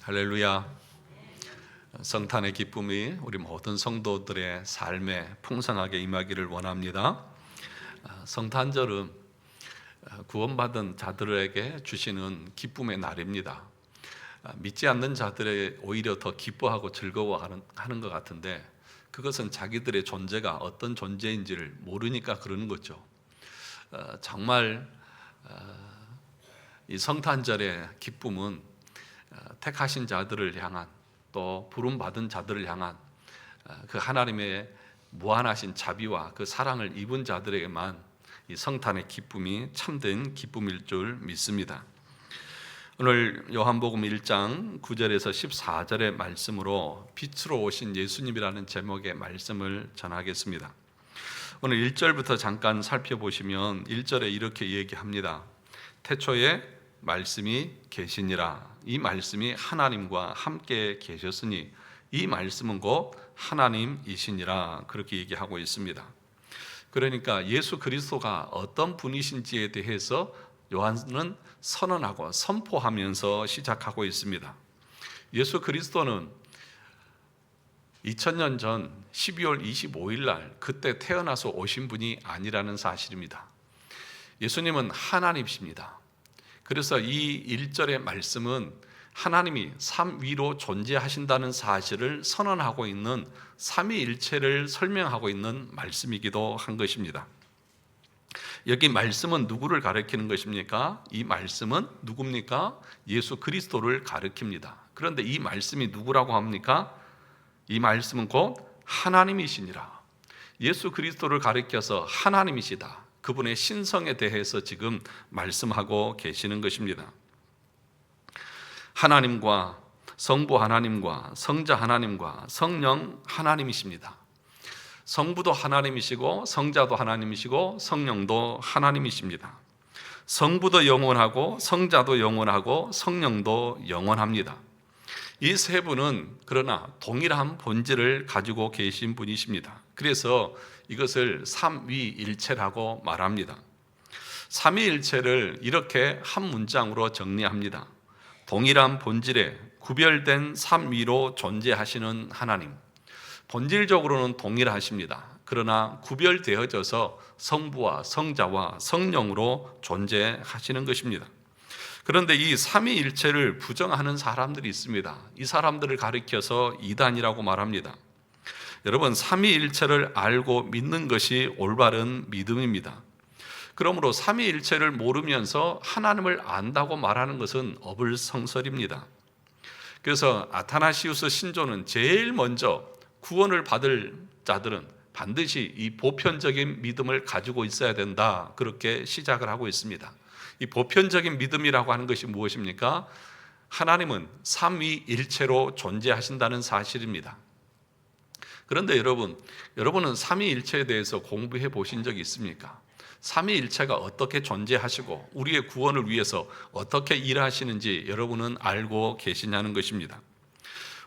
할렐루야. 성탄의 기쁨이 우리 모든 성도들의 삶에 풍성하게 임하기를 원합니다. 성탄절은 구원받은 자들에게 주시는 기쁨의 날입니다. 믿지 않는 자들이 오히려 더 기뻐하고 즐거워하는 것 같은데, 그것은 자기들의 존재가 어떤 존재인지를 모르니까 그러는 거죠. 정말 이 성탄절의 기쁨은 택하신 자들을 향한, 또 부름받은 자들을 향한 그 하나님의 무한하신 자비와 그 사랑을 입은 자들에게만 이 성탄의 기쁨이 참된 기쁨일 줄 믿습니다. 오늘 요한복음 1장 9절에서 14절의 말씀으로 빛으로 오신 예수님이라는 제목의 말씀을 전하겠습니다. 오늘 1절부터 잠깐 살펴보시면 1절에 이렇게 얘기합니다. 태초에 말씀이 계시니라. 이 말씀이 하나님과 함께 계셨으니 이 말씀은 곧 하나님이시니라. 그렇게 얘기하고 있습니다. 그러니까 예수 그리스도가 어떤 분이신지에 대해서 요한은 선언하고 선포하면서 시작하고 있습니다. 예수 그리스도는 2000년 전 12월 25일 날 그때 태어나서 오신 분이 아니라는 사실입니다. 예수님은 하나님이십니다. 그래서 이 1절의 말씀은 하나님이 삼위로 존재하신다는 사실을 선언하고 있는 삼위일체를 설명하고 있는 말씀이기도 한 것입니다. 여기 말씀은 누구를 가리키는 것입니까? 이 말씀은 누굽니까? 예수 그리스도를 가리킵니다. 그런데 이 말씀이 누구라고 합니까? 이 말씀은 곧 하나님이시니라. 예수 그리스도를 가리켜서 하나님이시다, 그분의 신성에 대해서 지금 말씀하고 계시는 것입니다. 하나님과 성부 하나님과 성자 하나님과 성령 하나님이십니다. 성부도 하나님이시고 성자도 하나님이시고 성령도 하나님이십니다. 성부도 영원하고 성자도 영원하고 성령도 영원합니다. 이 세 분은 그러나 동일한 본질을 가지고 계신 분이십니다. 그래서 이것을 삼위일체라고 말합니다. 삼위일체를 이렇게 한 문장으로 정리합니다. 동일한 본질에 구별된 삼위로 존재하시는 하나님. 본질적으로는 동일하십니다. 그러나 구별되어져서 성부와 성자와 성령으로 존재하시는 것입니다. 그런데 이 삼위일체를 부정하는 사람들이 있습니다. 이 사람들을 가리켜서 이단이라고 말합니다. 여러분, 삼위일체를 알고 믿는 것이 올바른 믿음입니다. 그러므로 삼위일체를 모르면서 하나님을 안다고 말하는 것은 어불성설입니다. 그래서 아타나시우스 신조는 제일 먼저 구원을 받을 자들은 반드시 이 보편적인 믿음을 가지고 있어야 된다, 그렇게 시작을 하고 있습니다. 이 보편적인 믿음이라고 하는 것이 무엇입니까? 하나님은 삼위일체로 존재하신다는 사실입니다. 그런데 여러분은 삼위일체에 대해서 공부해 보신 적이 있습니까? 삼위일체가 어떻게 존재하시고 우리의 구원을 위해서 어떻게 일하시는지 여러분은 알고 계시냐는 것입니다.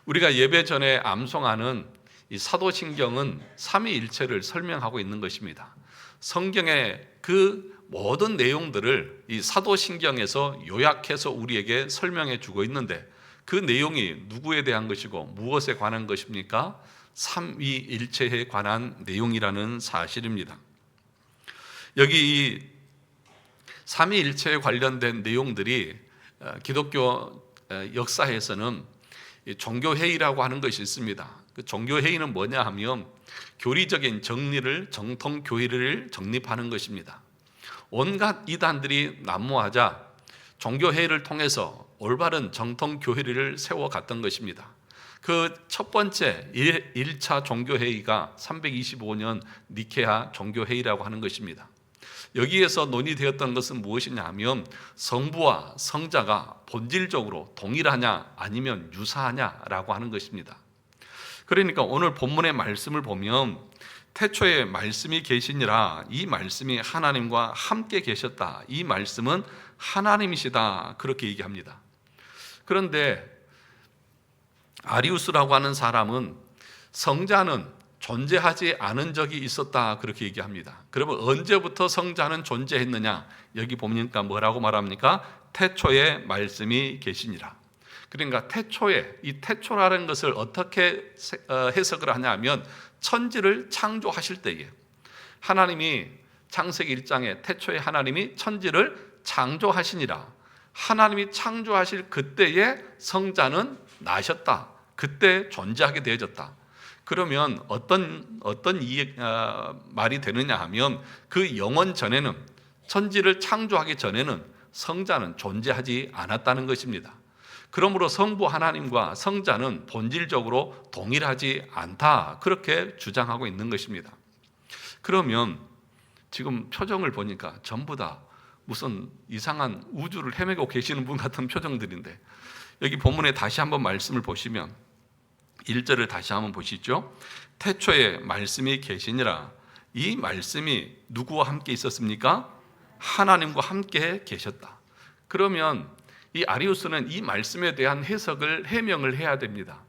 우리가 예배 전에 암송하는 이 사도신경은 삼위일체를 설명하고 있는 것입니다. 성경의 그 모든 내용들을 이 사도신경에서 요약해서 우리에게 설명해 주고 있는데, 그 내용이 누구에 대한 것이고 무엇에 관한 것입니까? 삼위일체에 관한 내용이라는 사실입니다. 여기 이 삼위일체에 관련된 내용들이 기독교 역사에서는 종교회의라고 하는 것이 있습니다. 그 종교회의는 뭐냐 하면 교리적인 정리를, 정통교리를 정립하는 것입니다. 온갖 이단들이 난무하자 종교회의를 통해서 올바른 정통교리를 세워갔던 것입니다. 그 첫 번째 1차 종교회의가 325년 니케아 종교회의라고 하는 것입니다. 여기에서 논의되었던 것은 무엇이냐 하면 성부와 성자가 본질적으로 동일하냐 아니면 유사하냐라고 하는 것입니다. 그러니까 오늘 본문의 말씀을 보면 태초에 말씀이 계시니라, 이 말씀이 하나님과 함께 계셨다, 이 말씀은 하나님이시다, 그렇게 얘기합니다. 그런데 아리우스라고 하는 사람은 성자는 존재하지 않은 적이 있었다, 그렇게 얘기합니다. 그러면 언제부터 성자는 존재했느냐? 여기 보니까 뭐라고 말합니까? 태초에 말씀이 계시니라. 그러니까 태초에, 이 태초라는 것을 어떻게 해석을 하냐면 천지를 창조하실 때에 하나님이 창세기 1장에 태초에 하나님이 천지를 창조하시니라. 하나님이 창조하실 그때에 성자는 나셨다. 그때 존재하게 되어졌다. 그러면 어떤 말이 되느냐 하면 그 영원 전에는, 천지를 창조하기 전에는 성자는 존재하지 않았다는 것입니다. 그러므로 성부 하나님과 성자는 본질적으로 동일하지 않다, 그렇게 주장하고 있는 것입니다. 그러면 지금 표정을 보니까 전부 다 무슨 이상한 우주를 헤매고 계시는 분 같은 표정들인데, 여기 본문에 다시 한번 말씀을 보시면 1절을 다시 한번 보시죠. 태초에 말씀이 계시니라. 이 말씀이 누구와 함께 있었습니까? 하나님과 함께 계셨다. 그러면 이 아리우스는 이 말씀에 대한 해석을, 해명을 해야 됩니다.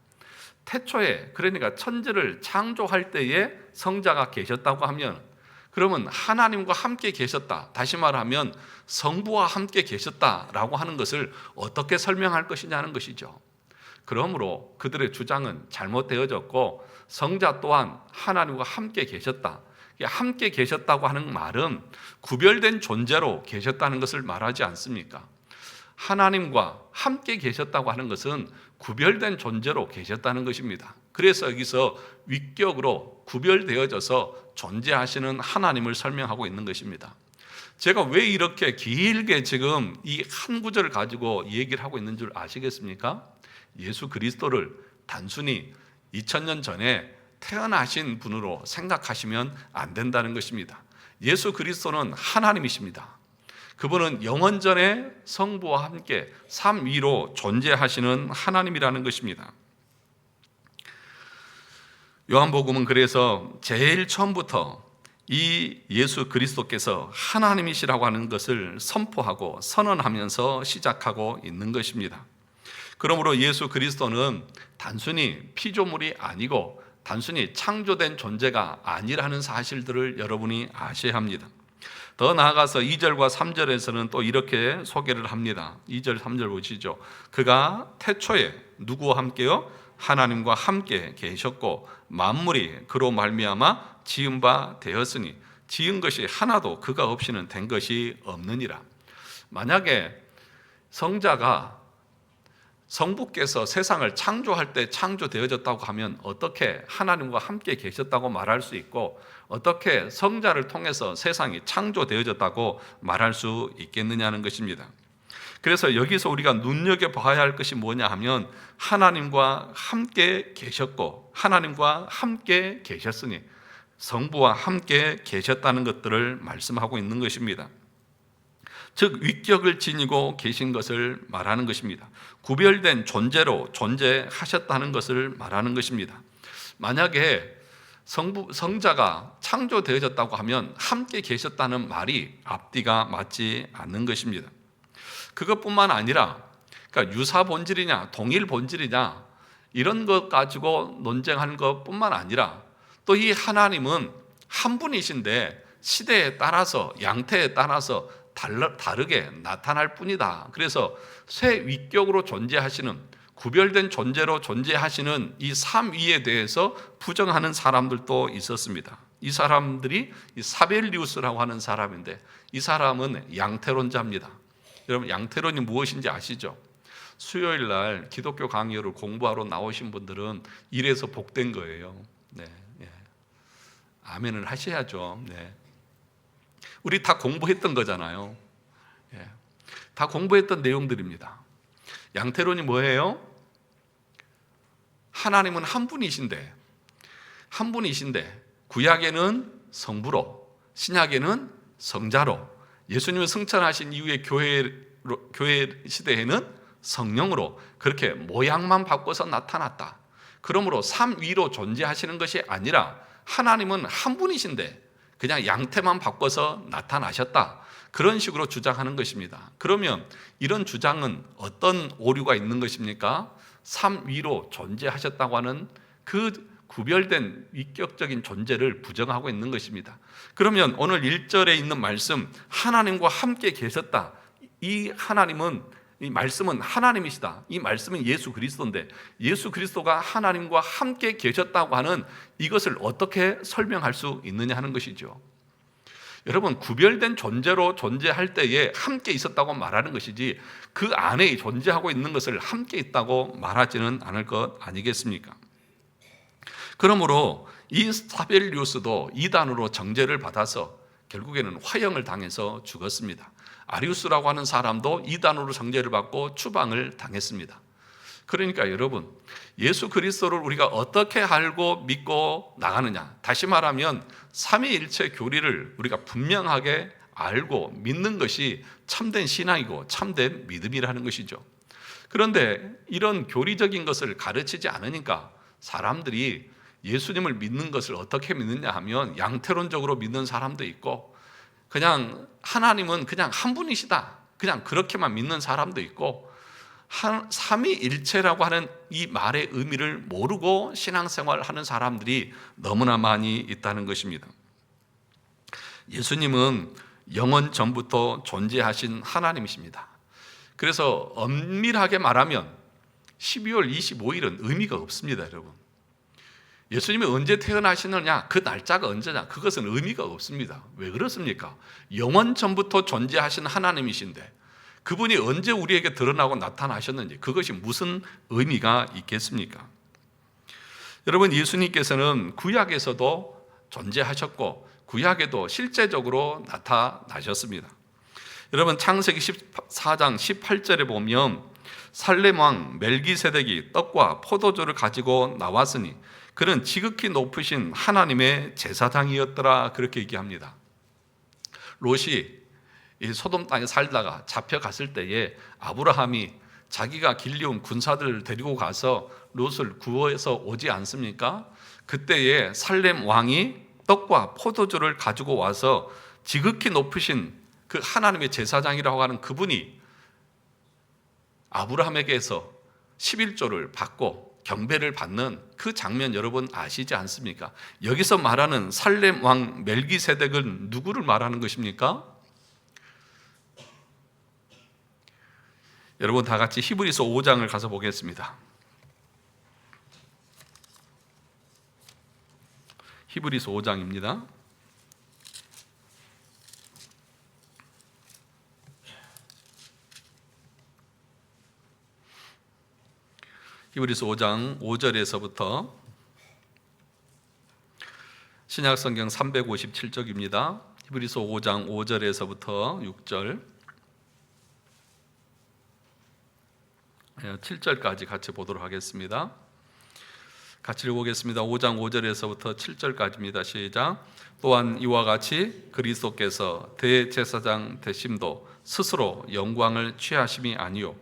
태초에, 그러니까 천지를 창조할 때에 성자가 계셨다고 하면, 그러면 하나님과 함께 계셨다, 다시 말하면 성부와 함께 계셨다라고 하는 것을 어떻게 설명할 것이냐는 것이죠. 그러므로 그들의 주장은 잘못되어졌고, 성자 또한 하나님과 함께 계셨다, 함께 계셨다고 하는 말은 구별된 존재로 계셨다는 것을 말하지 않습니까? 하나님과 함께 계셨다고 하는 것은 구별된 존재로 계셨다는 것입니다. 그래서 여기서 위격으로 구별되어져서 존재하시는 하나님을 설명하고 있는 것입니다. 제가 왜 이렇게 길게 지금 이 한 구절을 가지고 얘기를 하고 있는 줄 아시겠습니까? 예수 그리스도를 단순히 2000년 전에 태어나신 분으로 생각하시면 안 된다는 것입니다. 예수 그리스도는 하나님이십니다. 그분은 영원전에 성부와 함께 삼위로 존재하시는 하나님이라는 것입니다. 요한복음은 그래서 제일 처음부터 이 예수 그리스도께서 하나님이시라고 하는 것을 선포하고 선언하면서 시작하고 있는 것입니다. 그러므로 예수 그리스도는 단순히 피조물이 아니고 단순히 창조된 존재가 아니라는 사실들을 여러분이 아셔야 합니다. 더 나아가서 2절과 3절에서는 또 이렇게 소개를 합니다. 2절, 3절 보시죠. 그가 태초에 누구와 함께요? 하나님과 함께 계셨고 만물이 그로 말미암아 지은 바 되었으니 지은 것이 하나도 그가 없이는 된 것이 없느니라. 만약에 성자가, 성부께서 세상을 창조할 때 창조되어졌다고 하면 어떻게 하나님과 함께 계셨다고 말할 수 있고, 어떻게 성자를 통해서 세상이 창조되어졌다고 말할 수 있겠느냐는 것입니다. 그래서 여기서 우리가 눈여겨봐야 할 것이 뭐냐 하면 하나님과 함께 계셨고 하나님과 함께 계셨으니 성부와 함께 계셨다는 것들을 말씀하고 있는 것입니다. 즉 위격을 지니고 계신 것을 말하는 것입니다. 구별된 존재로 존재하셨다는 것을 말하는 것입니다. 만약에 성자가 창조되어졌다고 하면 함께 계셨다는 말이 앞뒤가 맞지 않는 것입니다. 그것뿐만 아니라, 그러니까 유사 본질이냐 동일 본질이냐 이런 것 가지고 논쟁하는 것뿐만 아니라, 또 이 하나님은 한 분이신데 시대에 따라서, 양태에 따라서 다르게 나타날 뿐이다. 그래서 새 위격으로 존재하시는, 구별된 존재로 존재하시는 이 삼위에 대해서 부정하는 사람들도 있었습니다. 이 사람들이 사벨리우스라고 하는 사람인데, 이 사람은 양태론자입니다. 여러분 양태론이 무엇인지 아시죠? 수요일 날 기독교 강의를 공부하러 나오신 분들은 이래서 복된 거예요. 네, 예. 아멘을 하셔야죠. 네. 우리 다 공부했던 거잖아요. 예. 다 공부했던 내용들입니다. 양태론이 뭐예요? 하나님은 한 분이신데 구약에는 성부로, 신약에는 성자로, 예수님을 승천하신 이후에 교회 시대에는 성령으로 그렇게 모양만 바꿔서 나타났다. 그러므로 삼위로 존재하시는 것이 아니라 하나님은 한 분이신데 그냥 양태만 바꿔서 나타나셨다. 그런 식으로 주장하는 것입니다. 그러면 이런 주장은 어떤 오류가 있는 것입니까? 삼위로 존재하셨다고 하는 그 구별된 위격적인 존재를 부정하고 있는 것입니다. 그러면 오늘 1절에 있는 말씀, 하나님과 함께 계셨다. 이 하나님은 이 말씀은 하나님이시다. 이 말씀은 예수 그리스도인데 예수 그리스도가 하나님과 함께 계셨다고 하는 이것을 어떻게 설명할 수 있느냐 하는 것이죠. 여러분, 구별된 존재로 존재할 때에 함께 있었다고 말하는 것이지 그 안에 존재하고 있는 것을 함께 있다고 말하지는 않을 것 아니겠습니까? 그러므로 이 사벨리우스도 이단으로 정죄를 받아서 결국에는 화형을 당해서 죽었습니다. 아리우스라고 하는 사람도 이단으로 정죄를 받고 추방을 당했습니다. 그러니까 여러분, 예수 그리스도를 우리가 어떻게 알고 믿고 나가느냐, 다시 말하면 삼위일체 교리를 우리가 분명하게 알고 믿는 것이 참된 신앙이고 참된 믿음이라는 것이죠. 그런데 이런 교리적인 것을 가르치지 않으니까 사람들이 예수님을 믿는 것을 어떻게 믿느냐 하면 양태론적으로 믿는 사람도 있고, 그냥 하나님은 그냥 한 분이시다, 그냥 그렇게만 믿는 사람도 있고, 삼위일체라고 하는 이 말의 의미를 모르고 신앙생활을 하는 사람들이 너무나 많이 있다는 것입니다. 예수님은 영원 전부터 존재하신 하나님이십니다. 그래서 엄밀하게 말하면 12월 25일은 의미가 없습니다, 여러분. 예수님이 언제 태어나시느냐, 그 날짜가 언제냐, 그것은 의미가 없습니다. 왜 그렇습니까? 영원 전부터 존재하신 하나님이신데 그분이 언제 우리에게 드러나고 나타나셨는지 그것이 무슨 의미가 있겠습니까? 여러분, 예수님께서는 구약에서도 존재하셨고 구약에도 실제적으로 나타나셨습니다. 여러분, 창세기 14장 18절에 보면 살렘 왕 멜기세덱이 떡과 포도주를 가지고 나왔으니 그는 지극히 높으신 하나님의 제사장이었더라, 그렇게 얘기합니다. 롯이 이 소돔 땅에 살다가 잡혀갔을 때에 아브라함이 자기가 길리온 군사들을 데리고 가서 롯을 구해서 오지 않습니까? 그때에 살렘 왕이 떡과 포도주를 가지고 와서 지극히 높으신 그 하나님의 제사장이라고 하는 그분이 아브라함에게서 11조를 받고 경배를 받는 그 장면 여러분 아시지 않습니까? 여기서 말하는 살렘 왕 멜기세덱은 누구를 말하는 것입니까? 여러분, 다 같이 히브리서 5장을 가서 보겠습니다. 히브리서 5장입니다. 히브리서 5장 5절에서부터 신약성경 357쪽입니다. 히브리서 5장 5절에서부터 6절 7절까지 같이 보도록 하겠습니다. 같이 읽어보겠습니다. 5장 5절에서부터 7절까지입니다. 시작. 또한 이와 같이 그리스도께서 대제사장 되심도 스스로 영광을 취하심이 아니요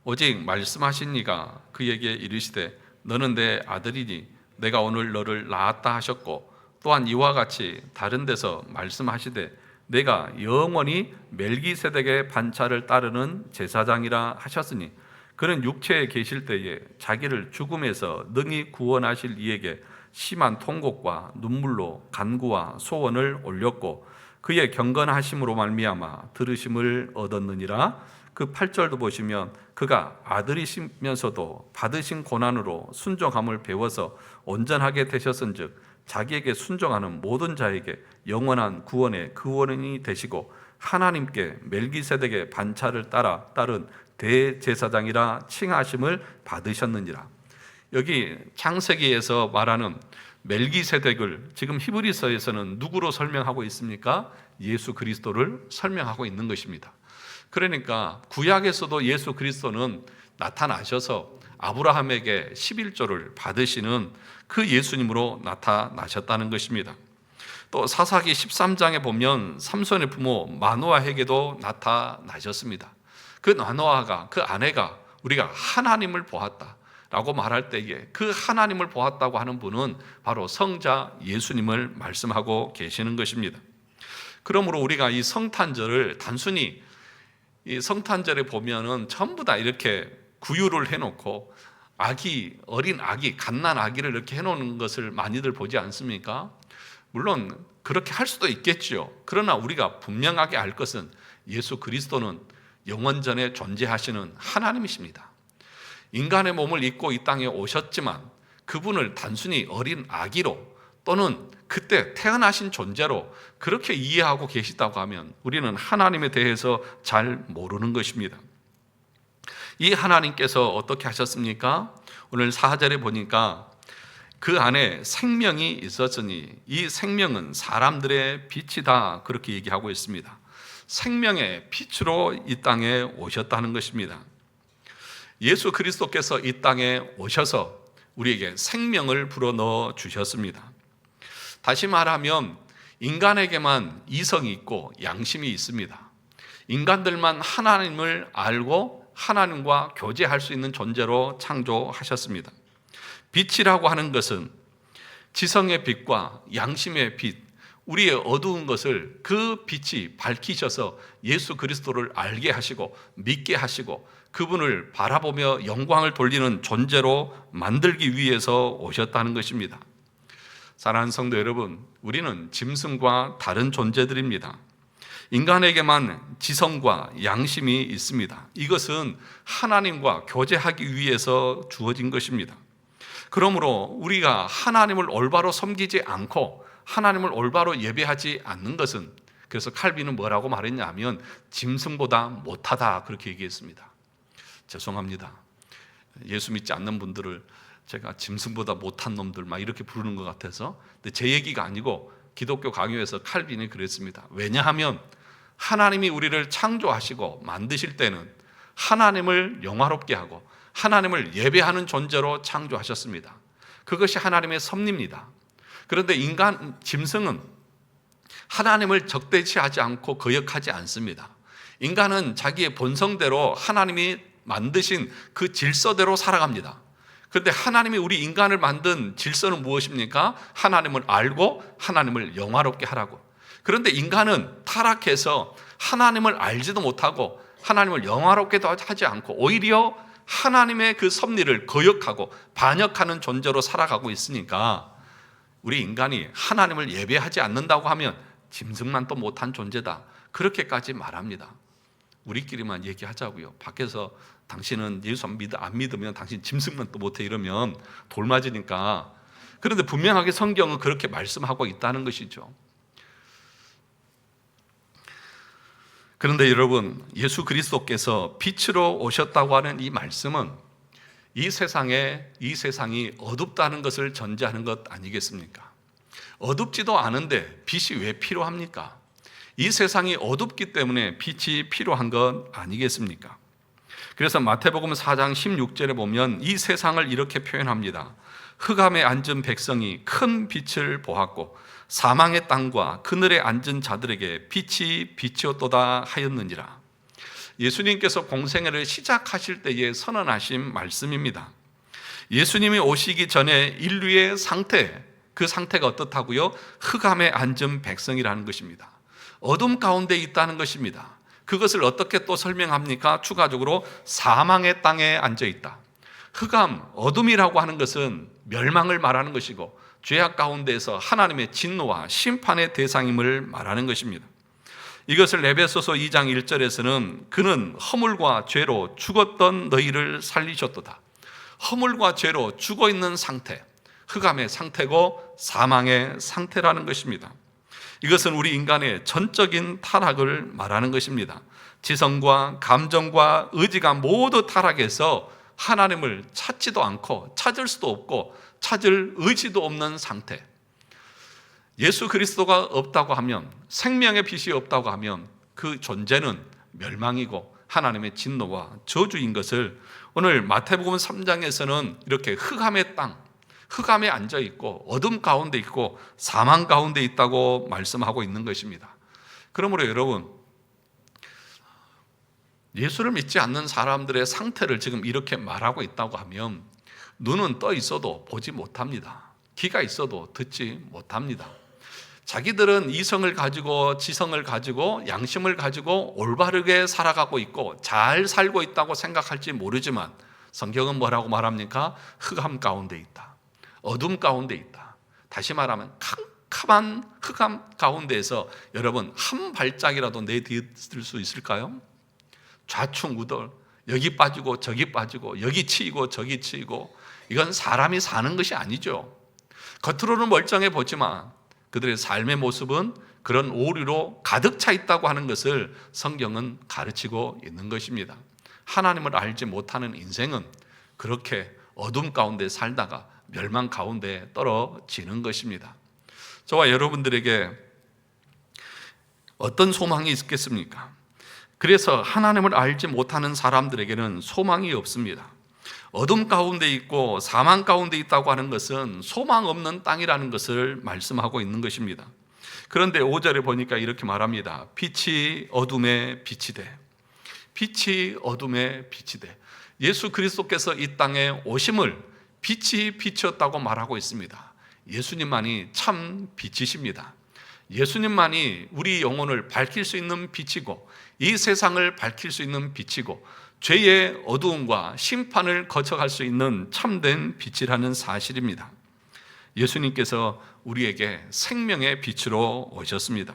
오직 말씀하신 이가 그에게 이르시되 너는 내 아들이니 내가 오늘 너를 낳았다 하셨고, 또한 이와 같이 다른 데서 말씀하시되 내가 영원히 멜기세덱의 반차를 따르는 제사장이라 하셨으니 그는 육체에 계실 때에 자기를 죽음에서 능히 구원하실 이에게 심한 통곡과 눈물로 간구와 소원을 올렸고 그의 경건하심으로 말미암아 들으심을 얻었느니라. 그 8절도 보시면 그가 아들이시면서도 받으신 고난으로 순종함을 배워서 온전하게 되셨은즉 자기에게 순종하는 모든 자에게 영원한 구원의 구원이 되시고 하나님께 멜기세덱의 반차를 따른 대제사장이라 칭하심을 받으셨느니라. 여기 창세기에서 말하는 멜기세덱을 지금 히브리서에서는 누구로 설명하고 있습니까? 예수 그리스도를 설명하고 있는 것입니다. 그러니까 구약에서도 예수 그리스도는 나타나셔서 아브라함에게 11조를 받으시는 그 예수님으로 나타나셨다는 것입니다. 또 사사기 13장에 보면 삼손의 부모 마노아에게도 나타나셨습니다. 그 마노아가, 그 아내가 우리가 하나님을 보았다 라고 말할 때에 그 하나님을 보았다고 하는 분은 바로 성자 예수님을 말씀하고 계시는 것입니다. 그러므로 우리가 이 성탄절을 단순히 이 성탄절에 보면은 전부 다 이렇게 구유를 해놓고 어린 아기, 갓난 아기를 이렇게 해놓는 것을 많이들 보지 않습니까? 물론 그렇게 할 수도 있겠죠. 그러나 우리가 분명하게 알 것은 예수 그리스도는 영원전에 존재하시는 하나님이십니다. 인간의 몸을 입고 이 땅에 오셨지만 그분을 단순히 어린 아기로 또는 그때 태어나신 존재로 그렇게 이해하고 계시다고 하면 우리는 하나님에 대해서 잘 모르는 것입니다. 이 하나님께서 어떻게 하셨습니까? 오늘 4절에 보니까 그 안에 생명이 있었으니 이 생명은 사람들의 빛이다, 그렇게 얘기하고 있습니다. 생명의 빛으로 이 땅에 오셨다는 것입니다. 예수 그리스도께서 이 땅에 오셔서 우리에게 생명을 불어넣어 주셨습니다. 다시 말하면 인간에게만 이성이 있고 양심이 있습니다. 인간들만 하나님을 알고 하나님과 교제할 수 있는 존재로 창조하셨습니다. 빛이라고 하는 것은 지성의 빛과 양심의 빛, 우리의 어두운 것을 그 빛이 밝히셔서 예수 그리스도를 알게 하시고 믿게 하시고 그분을 바라보며 영광을 돌리는 존재로 만들기 위해서 오셨다는 것입니다. 사랑하는 성도 여러분, 우리는 짐승과 다른 존재들입니다. 인간에게만 지성과 양심이 있습니다. 이것은 하나님과 교제하기 위해서 주어진 것입니다. 그러므로 우리가 하나님을 올바로 섬기지 않고 하나님을 올바로 예배하지 않는 것은, 그래서 칼빈은 뭐라고 말했냐면 짐승보다 못하다, 그렇게 얘기했습니다. 죄송합니다. 예수 믿지 않는 분들을 제가 짐승보다 못한 놈들 막 이렇게 부르는 것 같아서, 근데 제 얘기가 아니고 기독교 강요에서 칼빈이 그랬습니다. 왜냐하면 하나님이 우리를 창조하시고 만드실 때는 하나님을 영화롭게 하고 하나님을 예배하는 존재로 창조하셨습니다. 그것이 하나님의 섭리입니다. 그런데 인간, 짐승은 하나님을 적대시하지 않고 거역하지 않습니다. 인간은 자기의 본성대로 하나님이 만드신 그 질서대로 살아갑니다. 그런데 하나님이 우리 인간을 만든 질서는 무엇입니까? 하나님을 알고 하나님을 영화롭게 하라고. 그런데 인간은 타락해서 하나님을 알지도 못하고 하나님을 영화롭게도 하지 않고 오히려 하나님의 그 섭리를 거역하고 반역하는 존재로 살아가고 있으니까 우리 인간이 하나님을 예배하지 않는다고 하면 짐승만 또 못한 존재다, 그렇게까지 말합니다. 우리끼리만 얘기하자고요. 밖에서 당신은 예수 안 믿으면 당신 짐승만 또 못해 이러면 돌 맞으니까. 그런데 분명하게 성경은 그렇게 말씀하고 있다는 것이죠. 그런데 여러분, 예수 그리스도께서 빛으로 오셨다고 하는 이 말씀은 이 세상이 어둡다는 것을 전제하는 것 아니겠습니까? 어둡지도 않은데 빛이 왜 필요합니까? 이 세상이 어둡기 때문에 빛이 필요한 것 아니겠습니까? 그래서 마태복음 4장 16절에 보면 이 세상을 이렇게 표현합니다. 흑암에 앉은 백성이 큰 빛을 보았고 사망의 땅과 그늘에 앉은 자들에게 빛이 비치었도다 하였느니라. 예수님께서 공생애를 시작하실 때에 선언하신 말씀입니다. 예수님이 오시기 전에 인류의 상태, 그 상태가 어떻다고요? 흑암에 앉은 백성이라는 것입니다. 어둠 가운데 있다는 것입니다. 그것을 어떻게 또 설명합니까? 추가적으로 사망의 땅에 앉아 있다. 흑암, 어둠이라고 하는 것은 멸망을 말하는 것이고 죄악 가운데에서 하나님의 진노와 심판의 대상임을 말하는 것입니다. 이것을 에베소서 2장 1절에서는 그는 허물과 죄로 죽었던 너희를 살리셨도다. 허물과 죄로 죽어 있는 상태, 흑암의 상태고 사망의 상태라는 것입니다. 이것은 우리 인간의 전적인 타락을 말하는 것입니다. 지성과 감정과 의지가 모두 타락해서 하나님을 찾지도 않고 찾을 수도 없고 찾을 의지도 없는 상태. 예수 그리스도가 없다고 하면, 생명의 빛이 없다고 하면 그 존재는 멸망이고 하나님의 진노와 저주인 것을 오늘 마태복음 3장에서는 이렇게 흑암의 땅, 흑암에 앉아 있고 어둠 가운데 있고 사망 가운데 있다고 말씀하고 있는 것입니다. 그러므로 여러분, 예수를 믿지 않는 사람들의 상태를 지금 이렇게 말하고 있다고 하면 눈은 떠 있어도 보지 못합니다. 귀가 있어도 듣지 못합니다. 자기들은 이성을 가지고 지성을 가지고 양심을 가지고 올바르게 살아가고 있고 잘 살고 있다고 생각할지 모르지만 성경은 뭐라고 말합니까? 흑암 가운데 있다. 어둠 가운데 있다. 다시 말하면 캄캄한 흑암 가운데에서 여러분 한 발짝이라도 내디딜 수 있을까요? 좌충우돌, 여기 빠지고 저기 빠지고 여기 치이고 저기 치이고, 이건 사람이 사는 것이 아니죠. 겉으로는 멀쩡해 보지만 그들의 삶의 모습은 그런 오류로 가득 차 있다고 하는 것을 성경은 가르치고 있는 것입니다. 하나님을 알지 못하는 인생은 그렇게 어둠 가운데 살다가 멸망 가운데 떨어지는 것입니다. 저와 여러분들에게 어떤 소망이 있겠습니까? 그래서 하나님을 알지 못하는 사람들에게는 소망이 없습니다. 어둠 가운데 있고 사망 가운데 있다고 하는 것은 소망 없는 땅이라는 것을 말씀하고 있는 것입니다. 그런데 5절에 보니까 이렇게 말합니다. 빛이 어둠에 빛이 돼. 빛이 어둠에 빛이 돼. 예수 그리스도께서 이 땅에 오심을 빛이 비추었다고 말하고 있습니다. 예수님만이 참 빛이십니다. 예수님만이 우리 영혼을 밝힐 수 있는 빛이고, 이 세상을 밝힐 수 있는 빛이고, 죄의 어두움과 심판을 거쳐갈 수 있는 참된 빛이라는 사실입니다. 예수님께서 우리에게 생명의 빛으로 오셨습니다.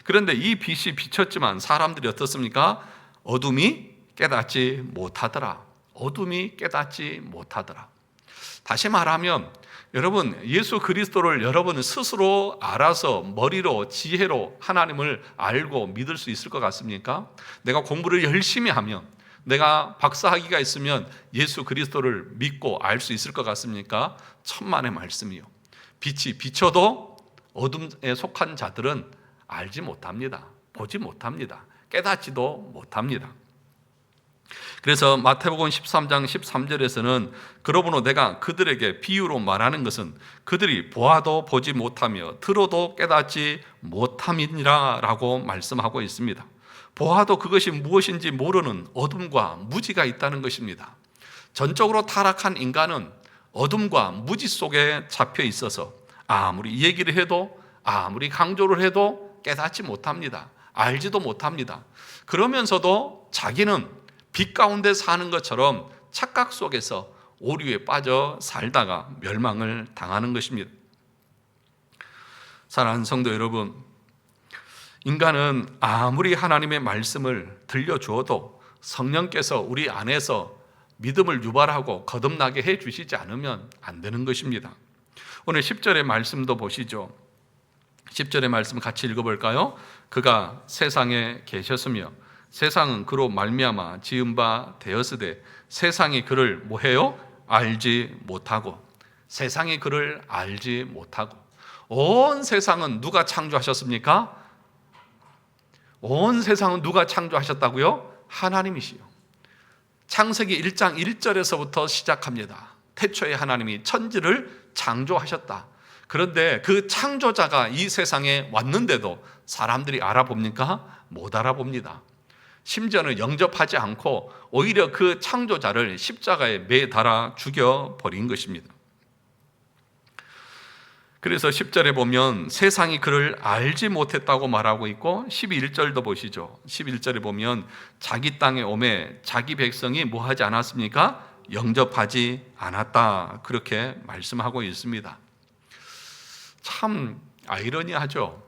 그런데 이 빛이 비쳤지만 사람들이 어떻습니까? 어둠이 깨닫지 못하더라. 어둠이 깨닫지 못하더라. 다시 말하면 여러분, 예수 그리스도를 여러분 스스로 알아서 머리로 지혜로 하나님을 알고 믿을 수 있을 것 같습니까? 내가 공부를 열심히 하면, 내가 박사학위가 있으면 예수 그리스도를 믿고 알 수 있을 것 같습니까? 천만의 말씀이요. 빛이 비춰도 어둠에 속한 자들은 알지 못합니다. 보지 못합니다. 깨닫지도 못합니다. 그래서 마태복음 13장 13절에서는 그러므로 내가 그들에게 비유로 말하는 것은 그들이 보아도 보지 못하며 들어도 깨닫지 못함이니라 라고 말씀하고 있습니다. 보아도 그것이 무엇인지 모르는 어둠과 무지가 있다는 것입니다. 전적으로 타락한 인간은 어둠과 무지 속에 잡혀 있어서 아무리 얘기를 해도 아무리 강조를 해도 깨닫지 못합니다. 알지도 못합니다. 그러면서도 자기는 빛 가운데 사는 것처럼 착각 속에서 오류에 빠져 살다가 멸망을 당하는 것입니다. 사랑하는 성도 여러분, 인간은 아무리 하나님의 말씀을 들려주어도 성령께서 우리 안에서 믿음을 유발하고 거듭나게 해주시지 않으면 안 되는 것입니다. 오늘 10절의 말씀도 보시죠. 10절의 말씀 같이 읽어볼까요? 그가 세상에 계셨으며 세상은 그로 말미암아 지은 바 되었으되 세상이 그를 뭐해요? 알지 못하고. 세상이 그를 알지 못하고. 온 세상은 누가 창조하셨습니까? 온 세상은 누가 창조하셨다고요? 하나님이시요. 창세기 1장 1절에서부터 시작합니다. 태초에 하나님이 천지를 창조하셨다. 그런데 그 창조자가 이 세상에 왔는데도 사람들이 알아봅니까? 못 알아봅니다. 심지어는 영접하지 않고 오히려 그 창조자를 십자가에 매달아 죽여버린 것입니다. 그래서 10절에 보면 세상이 그를 알지 못했다고 말하고 있고 11절도 보시죠. 11절에 보면 자기 땅에 오매 자기 백성이 뭐하지 않았습니까? 영접하지 않았다. 그렇게 말씀하고 있습니다. 참 아이러니하죠.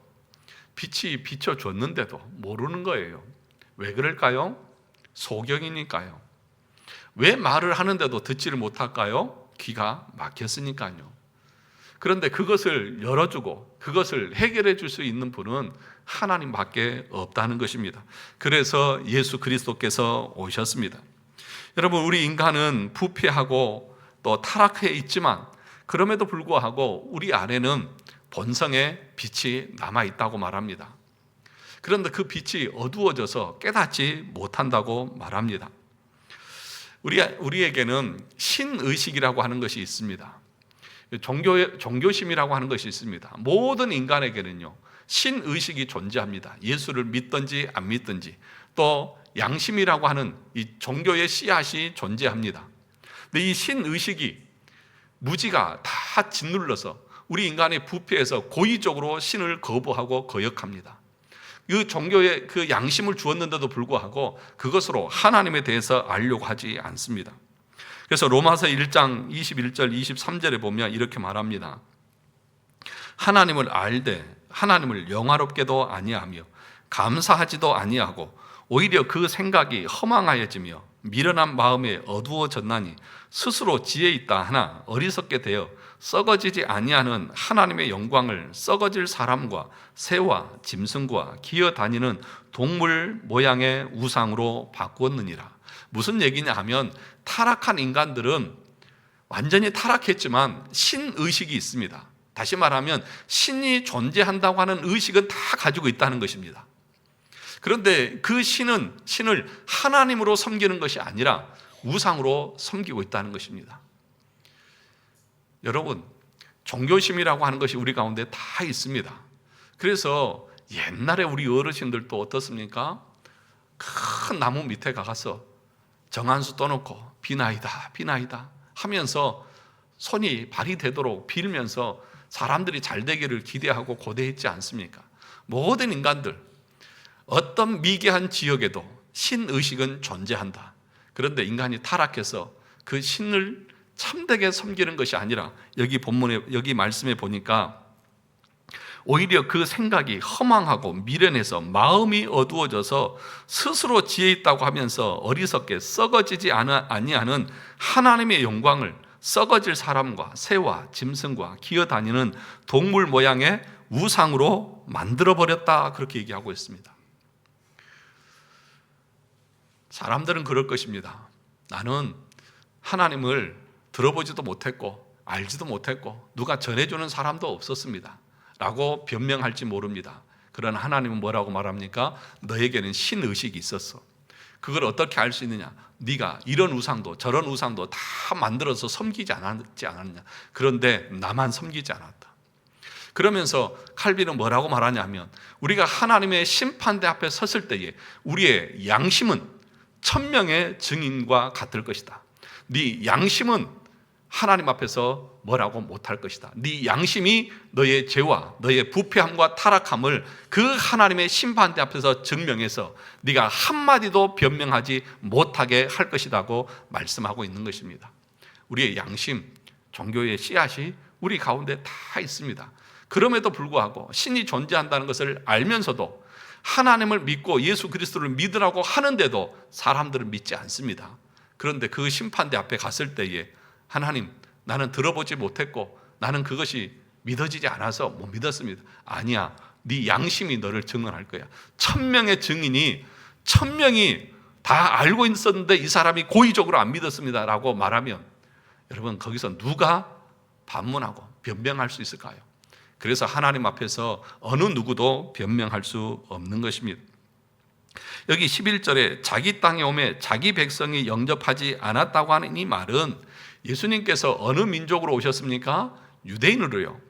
빛이 비춰줬는데도 모르는 거예요. 왜 그럴까요? 소경이니까요. 왜 말을 하는데도 듣지를 못할까요? 귀가 막혔으니까요. 그런데 그것을 열어주고 그것을 해결해 줄 수 있는 분은 하나님밖에 없다는 것입니다. 그래서 예수 그리스도께서 오셨습니다. 여러분, 우리 인간은 부패하고 또 타락해 있지만 그럼에도 불구하고 우리 안에는 본성의 빛이 남아있다고 말합니다. 그런데 그 빛이 어두워져서 깨닫지 못한다고 말합니다. 우리에게는 신의식이라고 하는 것이 있습니다. 종교심이라고 하는 것이 있습니다. 모든 인간에게는요, 신의식이 존재합니다. 예수를 믿든지 안 믿든지. 또 양심이라고 하는 이 종교의 씨앗이 존재합니다. 근데 이 신의식이 무지가 다 짓눌러서 우리 인간의 부패에서 고의적으로 신을 거부하고 거역합니다. 그 종교에 그 양심을 주었는데도 불구하고 그것으로 하나님에 대해서 알려고 하지 않습니다. 그래서 로마서 1장 21절 23절에 보면 이렇게 말합니다. 하나님을 알되 하나님을 영화롭게도 아니하며 감사하지도 아니하고 오히려 그 생각이 허망하여지며 미련한 마음에 어두워졌나니 스스로 지혜 있다 하나 어리석게 되어 썩어지지 아니하는 하나님의 영광을 썩어질 사람과 새와 짐승과 기어다니는 동물 모양의 우상으로 바꾸었느니라. 무슨 얘기냐 하면 타락한 인간들은 완전히 타락했지만 신의식이 있습니다. 다시 말하면 신이 존재한다고 하는 의식은 다 가지고 있다는 것입니다. 그런데 그 신을 하나님으로 섬기는 것이 아니라 우상으로 섬기고 있다는 것입니다. 여러분, 종교심이라고 하는 것이 우리 가운데 다 있습니다. 그래서 옛날에 우리 어르신들도 어떻습니까? 큰 나무 밑에 가서 정한수 떠놓고 비나이다 비나이다 하면서 손이 발이 되도록 빌면서 사람들이 잘 되기를 기대하고 고대했지 않습니까? 모든 인간들 어떤 미개한 지역에도 신의식은 존재한다. 그런데 인간이 타락해서 그 신을 참되게 섬기는 것이 아니라 여기 말씀에 보니까 오히려 그 생각이 허망하고 미련해서 마음이 어두워져서 스스로 지혜 있다고 하면서 어리석게 썩어지지 아니하는 하나님의 영광을 썩어질 사람과 새와 짐승과 기어다니는 동물 모양의 우상으로 만들어버렸다, 그렇게 얘기하고 있습니다. 사람들은 그럴 것입니다. 나는 하나님을 들어보지도 못했고 알지도 못했고 누가 전해주는 사람도 없었습니다 라고 변명할지 모릅니다. 그러나 하나님은 뭐라고 말합니까? 너에게는 신의식이 있었어. 그걸 어떻게 알 수 있느냐? 네가 이런 우상도 저런 우상도 다 만들어서 섬기지 않았냐? 그런데 나만 섬기지 않았다. 그러면서 칼빈은 뭐라고 말하냐면 우리가 하나님의 심판대 앞에 섰을 때에 우리의 양심은 천명의 증인과 같을 것이다. 네 양심은 하나님 앞에서 뭐라고 못할 것이다. 네 양심이 너의 죄와 너의 부패함과 타락함을 그 하나님의 심판대 앞에서 증명해서 네가 한마디도 변명하지 못하게 할 것이라고 말씀하고 있는 것입니다. 우리의 양심, 종교의 씨앗이 우리 가운데 다 있습니다. 그럼에도 불구하고 신이 존재한다는 것을 알면서도 하나님을 믿고 예수 그리스도를 믿으라고 하는데도 사람들은 믿지 않습니다. 그런데 그 심판대 앞에 갔을 때에 하나님, 나는 들어보지 못했고 나는 그것이 믿어지지 않아서 못 믿었습니다. 아니야, 네 양심이 너를 증언할 거야. 천명의 증인이 천명이 다 알고 있었는데 이 사람이 고의적으로 안 믿었습니다 라고 말하면 여러분, 거기서 누가 반문하고 변명할 수 있을까요? 그래서 하나님 앞에서 어느 누구도 변명할 수 없는 것입니다. 여기 11절에 자기 땅에 오매 자기 백성이 영접하지 않았다고 하는 이 말은 예수님께서 어느 민족으로 오셨습니까? 유대인으로요.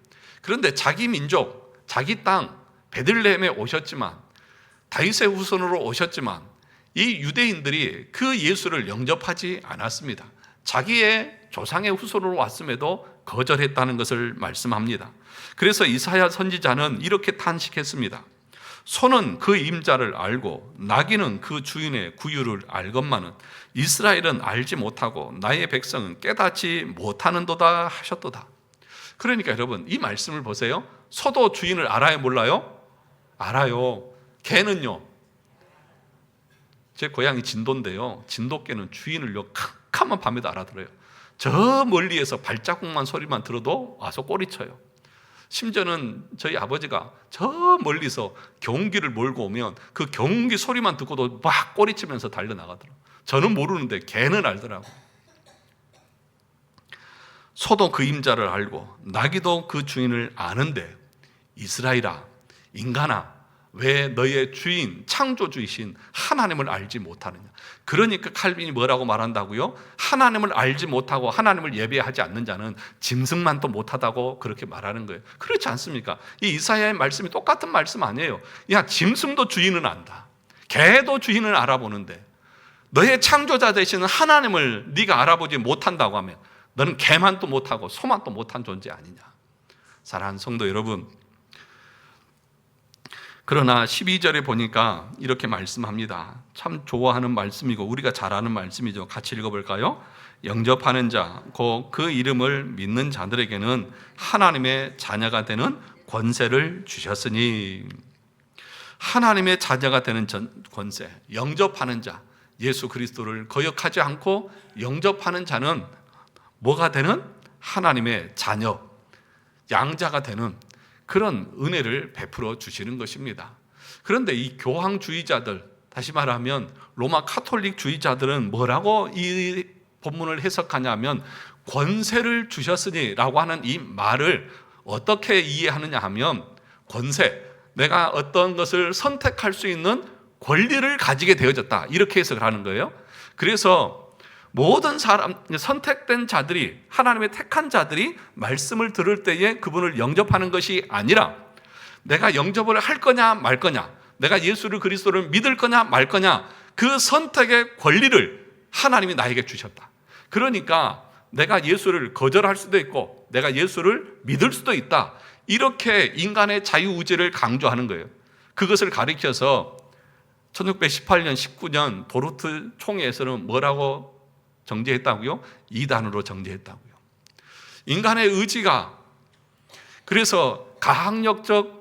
그런데 자기 민족, 자기 땅 베들레헴에 오셨지만 다윗의 후손으로 오셨지만 이 유대인들이 그 예수를 영접하지 않았습니다. 자기의 조상의 후손으로 왔음에도 거절했다는 것을 말씀합니다. 그래서 이사야 선지자는 이렇게 탄식했습니다. 소는 그 임자를 알고 나귀는 그 주인의 구유를 알건만은 이스라엘은 알지 못하고 나의 백성은 깨닫지 못하는도다 하셨도다. 그러니까 여러분, 이 말씀을 보세요. 소도 주인을 알아요, 몰라요? 알아요. 개는요, 제 고향이 진도인데요, 진도개는 주인을요 캄캄한 밤에도 알아들어요. 저 멀리에서 발자국만 소리만 들어도 와서 꼬리쳐요. 심지어는 저희 아버지가 저 멀리서 경운기를 몰고 오면 그 경운기 소리만 듣고도 막 꼬리치면서 달려나가더라고요. 저는 모르는데 개는 알더라고요. 소도 그 임자를 알고 나귀도 그 주인을 아는데 이스라엘아, 인간아, 왜 너의 주인, 창조주이신 하나님을 알지 못하느냐? 그러니까 칼빈이 뭐라고 말한다고요? 하나님을 알지 못하고 하나님을 예배하지 않는 자는 짐승만 또 못하다고 그렇게 말하는 거예요. 그렇지 않습니까? 이 이사야의 말씀이 똑같은 말씀 아니에요. 야, 짐승도 주인은 안다. 개도 주인을 알아보는데 너의 창조자 되시는 하나님을 네가 알아보지 못한다고 하면 너는 개만 또 못하고 소만 또 못한 존재 아니냐? 사랑하는 성도 여러분, 그러나 12절에 보니까 이렇게 말씀합니다. 참 좋아하는 말씀이고 우리가 잘 아는 말씀이죠. 같이 읽어볼까요? 영접하는 자, 곧 그 이름을 믿는 자들에게는 하나님의 자녀가 되는 권세를 주셨으니. 하나님의 자녀가 되는 권세, 영접하는 자, 예수 그리스도를 거역하지 않고 영접하는 자는 뭐가 되는? 하나님의 자녀, 양자가 되는 그런 은혜를 베풀어 주시는 것입니다. 그런데 이 교황주의자들, 다시 말하면 로마 카톨릭주의자들은 뭐라고 이 본문을 해석하냐면 권세를 주셨으니 라고 하는 이 말을 어떻게 이해하느냐 하면 권세, 내가 어떤 것을 선택할 수 있는 권리를 가지게 되어졌다, 이렇게 해석을 하는 거예요. 그래서 모든 사람, 선택된 자들이, 하나님의 택한 자들이 말씀을 들을 때에 그분을 영접하는 것이 아니라 내가 영접을 할 거냐 말 거냐, 내가 예수를 그리스도를 믿을 거냐 말 거냐, 그 선택의 권리를 하나님이 나에게 주셨다. 그러니까 내가 예수를 거절할 수도 있고 내가 예수를 믿을 수도 있다, 이렇게 인간의 자유의지를 강조하는 거예요. 그것을 가리켜서 1618년 19년 도르트 총회에서는 뭐라고 정죄했다고요? 이단으로 정죄했다고요. 인간의 의지가, 그래서 가학력적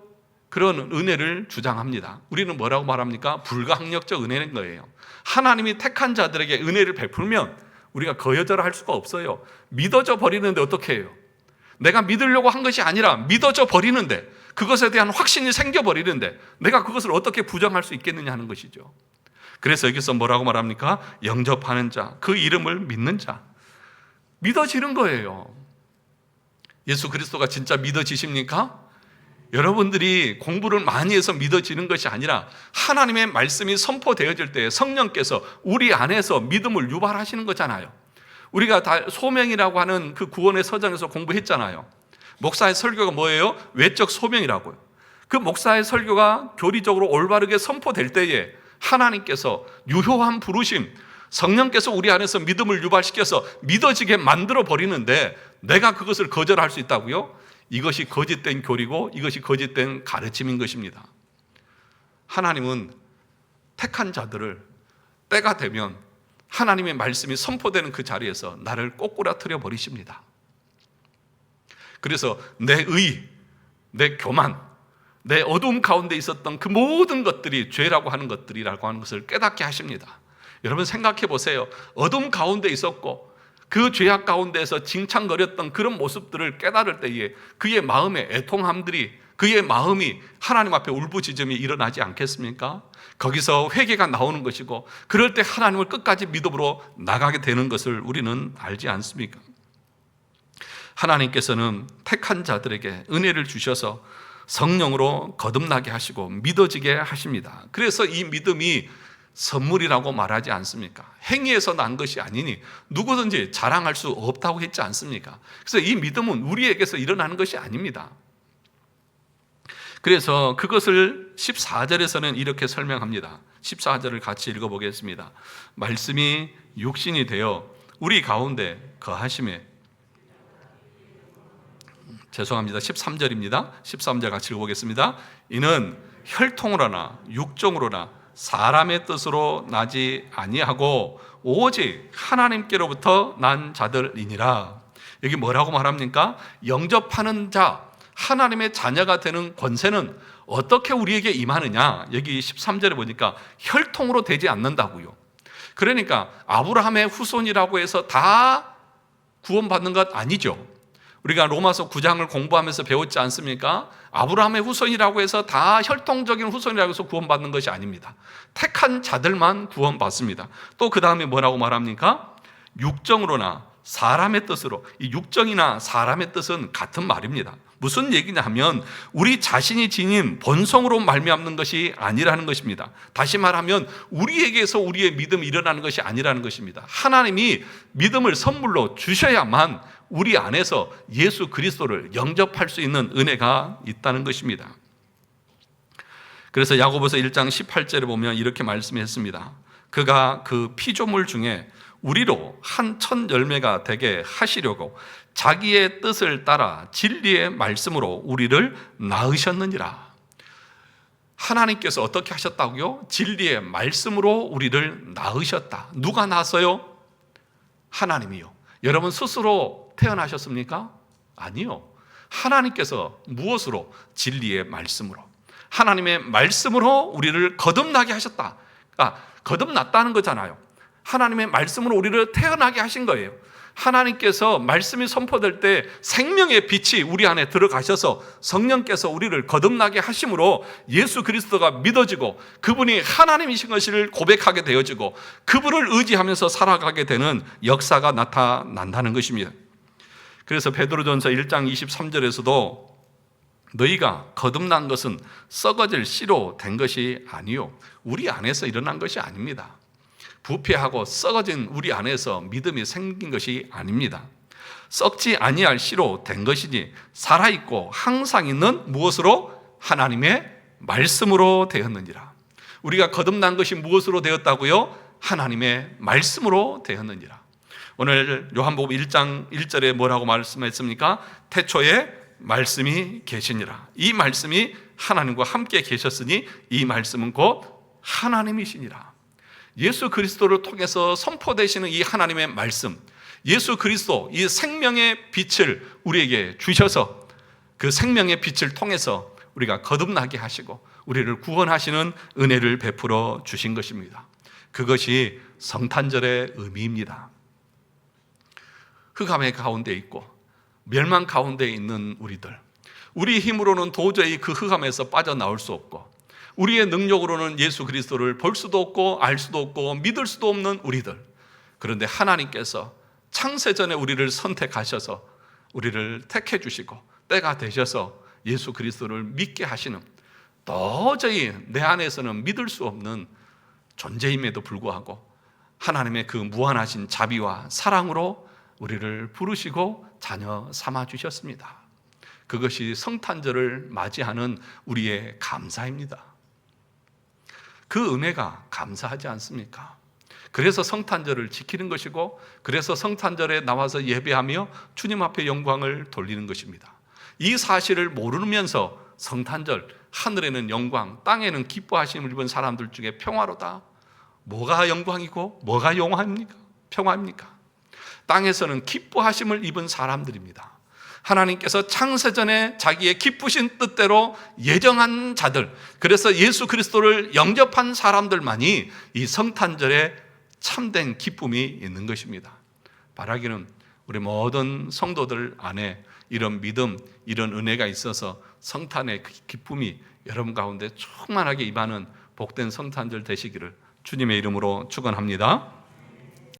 그런 은혜를 주장합니다. 우리는 뭐라고 말합니까? 불가항력적 은혜는 거예요. 하나님이 택한 자들에게 은혜를 베풀면 우리가 거절할 수가 없어요. 믿어져 버리는데 어떻게 해요? 내가 믿으려고 한 것이 아니라 믿어져 버리는데, 그것에 대한 확신이 생겨버리는데 내가 그것을 어떻게 부정할 수 있겠느냐 하는 것이죠. 그래서 여기서 뭐라고 말합니까? 영접하는 자, 그 이름을 믿는 자, 믿어지는 거예요. 예수 그리스도가 진짜 믿어지십니까? 여러분들이 공부를 많이 해서 믿어지는 것이 아니라 하나님의 말씀이 선포되어질 때 성령께서 우리 안에서 믿음을 유발하시는 거잖아요. 우리가 다 소명이라고 하는 그 구원의 서정에서 공부했잖아요. 목사의 설교가 뭐예요? 외적 소명이라고요. 그 목사의 설교가 교리적으로 올바르게 선포될 때에 하나님께서 유효한 부르심, 성령께서 우리 안에서 믿음을 유발시켜서 믿어지게 만들어 버리는데 내가 그것을 거절할 수 있다고요? 이것이 거짓된 교리고 이것이 거짓된 가르침인 것입니다. 하나님은 택한 자들을 때가 되면 하나님의 말씀이 선포되는 그 자리에서 나를 꼬꾸라뜨려 버리십니다. 그래서 내 의, 내 교만, 내 어두움 가운데 있었던 그 모든 것들이 죄라고 하는 것들이라고 하는 것을 깨닫게 하십니다. 여러분 생각해 보세요. 어둠 가운데 있었고 그 죄악 가운데에서 징창거렸던 그런 모습들을 깨달을 때에 그의 마음의 애통함들이, 그의 마음이 하나님 앞에 울부짖음이 일어나지 않겠습니까? 거기서 회개가 나오는 것이고 그럴 때 하나님을 끝까지 믿음으로 나가게 되는 것을 우리는 알지 않습니까? 하나님께서는 택한 자들에게 은혜를 주셔서 성령으로 거듭나게 하시고 믿어지게 하십니다. 그래서 이 믿음이 선물이라고 말하지 않습니까? 행위에서 난 것이 아니니 누구든지 자랑할 수 없다고 했지 않습니까? 그래서 이 믿음은 우리에게서 일어나는 것이 아닙니다. 그래서 그것을 14절에서는 이렇게 설명합니다. 14절을 같이 읽어보겠습니다. 말씀이 육신이 되어 우리 가운데 거하심에, 죄송합니다. 13절입니다. 13절 같이 읽어보겠습니다. 이는 혈통으로나 육정으로나 사람의 뜻으로 나지 아니하고 오직 하나님께로부터 난 자들이니라. 여기 뭐라고 말합니까? 영접하는 자, 하나님의 자녀가 되는 권세는 어떻게 우리에게 임하느냐? 여기 13절에 보니까 혈통으로 되지 않는다고요. 그러니까 아브라함의 후손이라고 해서 다 구원받는 것 아니죠. 우리가 로마서 9장을 공부하면서 배웠지 않습니까? 아브라함의 후손이라고 해서 다 혈통적인 후손이라고 해서 구원받는 것이 아닙니다. 택한 자들만 구원받습니다. 또 그 다음에 뭐라고 말합니까? 육정으로나 사람의 뜻으로. 이 육정이나 사람의 뜻은 같은 말입니다. 무슨 얘기냐 하면 우리 자신이 지닌 본성으로 말미암는 것이 아니라는 것입니다. 다시 말하면 우리에게서 우리의 믿음이 일어나는 것이 아니라는 것입니다. 하나님이 믿음을 선물로 주셔야만 우리 안에서 예수 그리스도를 영접할 수 있는 은혜가 있다는 것입니다. 그래서 야고보서 1장 18절에 보면 이렇게 말씀했습니다. 그가 그 피조물 중에 우리로 한 첫 열매가 되게 하시려고 자기의 뜻을 따라 진리의 말씀으로 우리를 낳으셨느니라. 하나님께서 어떻게 하셨다고요? 진리의 말씀으로 우리를 낳으셨다. 누가 낳았어요? 하나님이요. 여러분 스스로 태어나셨습니까? 아니요. 하나님께서 무엇으로? 진리의 말씀으로. 하나님의 말씀으로 우리를 거듭나게 하셨다. 그러니까 거듭났다는 거잖아요. 하나님의 말씀으로 우리를 태어나게 하신 거예요. 하나님께서 말씀이 선포될 때 생명의 빛이 우리 안에 들어가셔서 성령께서 우리를 거듭나게 하심으로 예수 그리스도가 믿어지고 그분이 하나님이신 것을 고백하게 되어지고 그분을 의지하면서 살아가게 되는 역사가 나타난다는 것입니다. 그래서 베드로전서 1장 23절에서도 너희가 거듭난 것은 썩어질 씨로 된 것이 아니요 우리 안에서 일어난 것이 아닙니다. 부패하고 썩어진 우리 안에서 믿음이 생긴 것이 아닙니다. 썩지 아니할 씨로 된 것이니 살아있고 항상 있는 무엇으로? 하나님의 말씀으로 되었느니라. 우리가 거듭난 것이 무엇으로 되었다고요? 하나님의 말씀으로 되었느니라. 오늘 요한복음 1장 1절에 뭐라고 말씀했습니까? 태초에 말씀이 계시니라. 이 말씀이 하나님과 함께 계셨으니 이 말씀은 곧 하나님이시니라. 예수 그리스도를 통해서 선포되시는 이 하나님의 말씀, 예수 그리스도 이 생명의 빛을 우리에게 주셔서 그 생명의 빛을 통해서 우리가 거듭나게 하시고 우리를 구원하시는 은혜를 베풀어 주신 것입니다. 그것이 성탄절의 의미입니다. 흑암의 가운데 있고 멸망 가운데 있는 우리 힘으로는 도저히 그 흑암에서 빠져나올 수 없고 우리의 능력으로는 예수 그리스도를 볼 수도 없고 알 수도 없고 믿을 수도 없는 우리들. 그런데 하나님께서 창세전에 우리를 선택하셔서 우리를 택해 주시고 때가 되셔서 예수 그리스도를 믿게 하시는, 도저히 내 안에서는 믿을 수 없는 존재임에도 불구하고 하나님의 그 무한하신 자비와 사랑으로 우리를 부르시고 자녀 삼아 주셨습니다. 그것이 성탄절을 맞이하는 우리의 감사입니다. 그 은혜가 감사하지 않습니까? 그래서 성탄절을 지키는 것이고 그래서 성탄절에 나와서 예배하며 주님 앞에 영광을 돌리는 것입니다. 이 사실을 모르면서 성탄절, 하늘에는 영광, 땅에는 기뻐하심을 입은 사람들 중에 평화로다. 뭐가 영광이고 뭐가 영화입니까? 평화입니까? 땅에서는 기뻐하심을 입은 사람들입니다. 하나님께서 창세전에 자기의 기쁘신 뜻대로 예정한 자들, 그래서 예수 그리스도를 영접한 사람들만이 이 성탄절에 참된 기쁨이 있는 것입니다. 바라기는 우리 모든 성도들 안에 이런 믿음, 이런 은혜가 있어서 성탄의 기쁨이 여러분 가운데 충만하게 임하는 복된 성탄절 되시기를 주님의 이름으로 축원합니다.